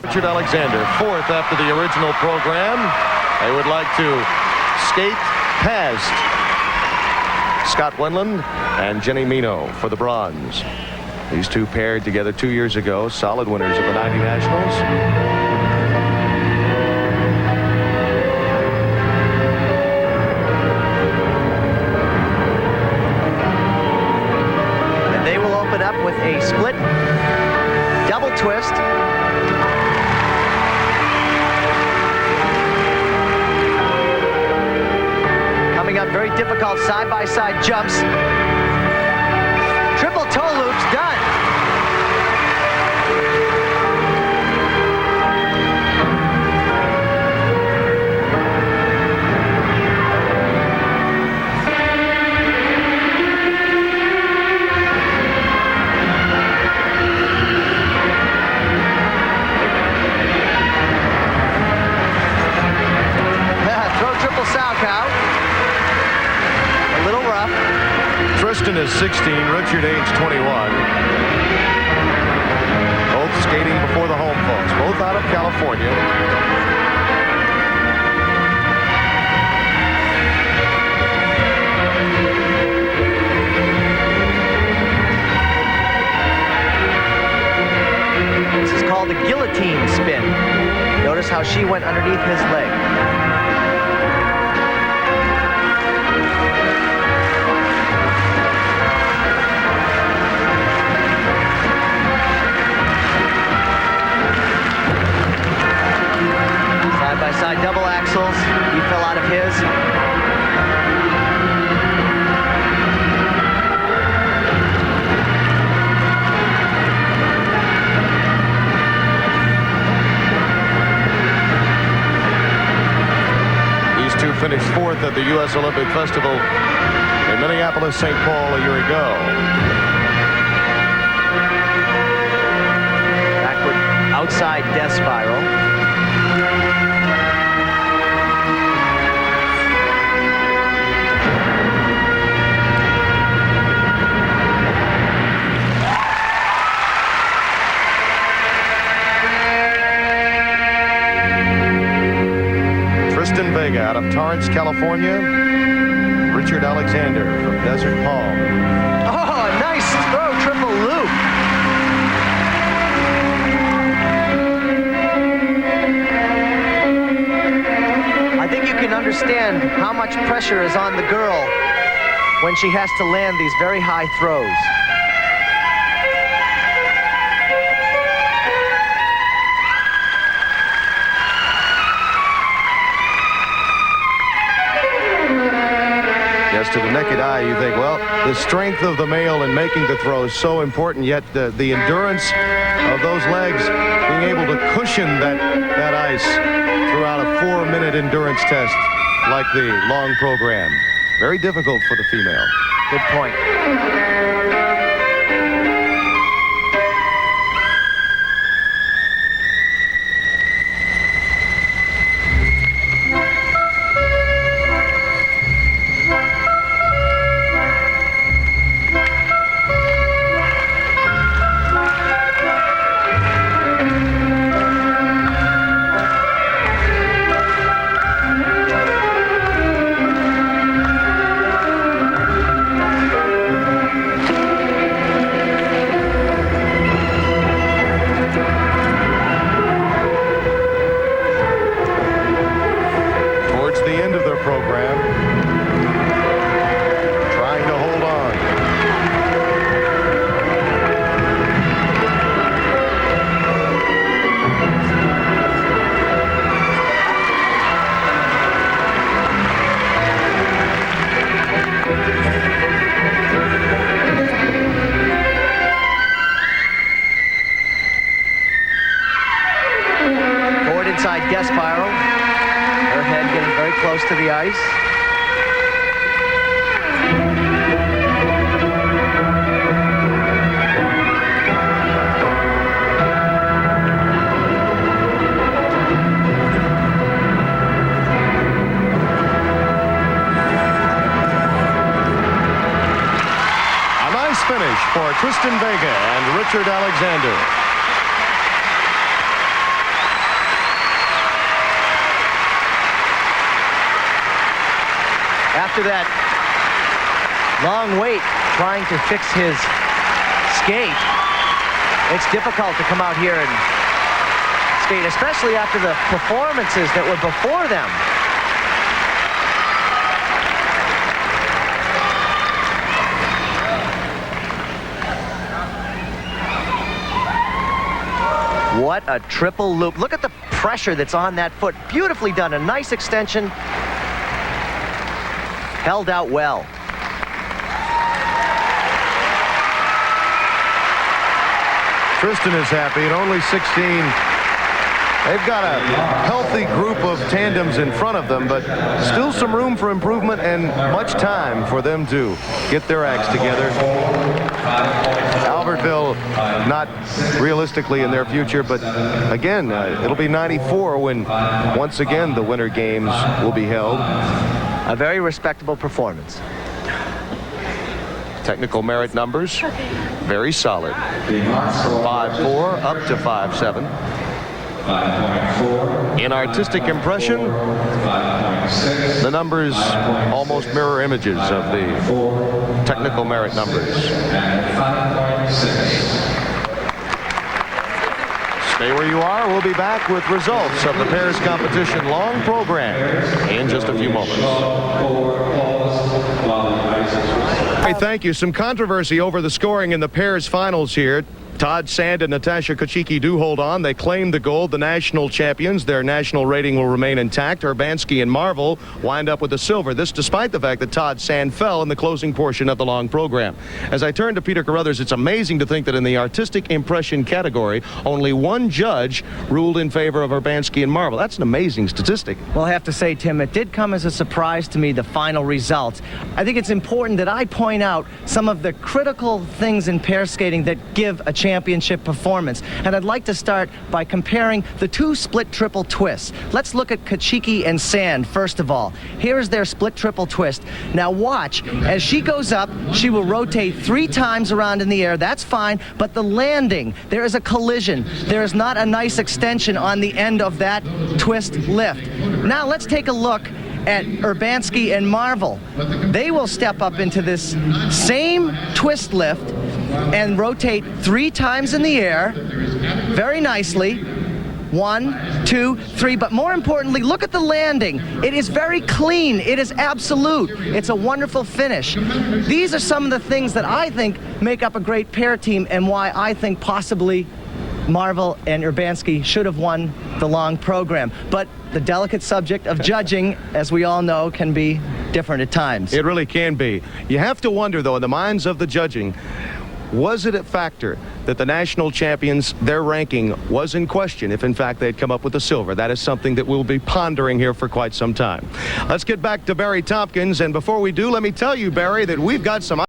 Richard Alexander, fourth after the original program. They would like to skate past Scott Wendland and Jenny Mino for the bronze. These two paired together 2 years ago, solid winners of the 90 Nationals. And they will open up with a split double twist. Coming up, very difficult side-by-side jumps. Triple toe loops done. Throw triple sow cow. A little rough. Tristan is 16, Richard age 21. Both skating before the home folks, both out of California. This is called a guillotine spin. Notice how she went underneath his leg. Side double axles. He fell out of his. These two finished fourth at the U.S. Olympic Festival in Minneapolis, St. Paul a year ago. Backward outside death spiral. Tristan Vega out of Torrance, California. Richard Alexander from Desert Palm. Oh, a nice throw, triple loop. I think you can understand how much pressure is on the girl when she has to land these very high throws. Yes, to the naked eye, you think, well, the strength of the male in making the throw is so important, yet the endurance of those legs, being able to cushion that ice throughout a 4-minute endurance test like the long program. Very difficult for the female. Good point. Death spiral. Her head getting very close to the ice. A nice finish for Tristan Vega and Richard Alexander. after that long wait trying to fix his skate, it's difficult to come out here and skate, especially after the performances that were before them. What a triple loop. Look at the pressure that's on that foot. Beautifully done. A nice extension. Held out well. Tristan is happy at only 16. They've got a healthy group of tandems in front of them, but still some room for improvement and much time for them to get their acts together. Albertville, not realistically in their future, but again, it'll be 94 when once again the Winter Games will be held. A very respectable performance. Technical merit numbers, very solid. From 5.4 up to 5.7. In artistic impression, the numbers almost mirror images of the technical merit numbers. Stay where you are. We'll be back with results of the pairs competition long program in just a few moments. Hey, thank you. Some controversy over the scoring in the pairs finals here. Todd Sand and Natasha Kachiki do hold on. They claim the gold, the national champions. Their national rating will remain intact. Urbanski and Marvel wind up with the silver. This despite the fact that Todd Sand fell in the closing portion of the long program. As I turn to Peter Carruthers, it's amazing to think that in the artistic impression category, only one judge ruled in favor of Urbanski and Marvel. That's an amazing statistic. Well, I have to say, Tim, it did come as a surprise to me, the final results. I think it's important that I point out some of the critical things in pair skating that give a championship performance. And I'd like to start by comparing the two split triple twists. Let's look at Kachiki and Sand first of all. Here's their split triple twist. Now watch, as she goes up, she will rotate 3 times around in the air. That's fine, but the landing, there is a collision. There is not a nice extension on the end of that twist lift. Now let's take a look at Urbanski and Marvel. They will step up into this same twist lift and rotate 3 times in the air very nicely. 1, 2, 3, but more importantly, look at the landing. It is very clean. It is absolute. It's a wonderful finish. These are some of the things that I think make up a great pair team and why I think possibly Marvel and Urbanski should have won the long program. But the delicate subject of judging, as we all know, can be different at times. It really can be. You have to wonder, though, in the minds of the judging, was it a factor that the national champions, their ranking was in question if in fact they'd come up with the silver? That is something that we'll be pondering here for quite some time. Let's get back to Barry Tompkins, and before we do, let me tell you, Barry, that we've got some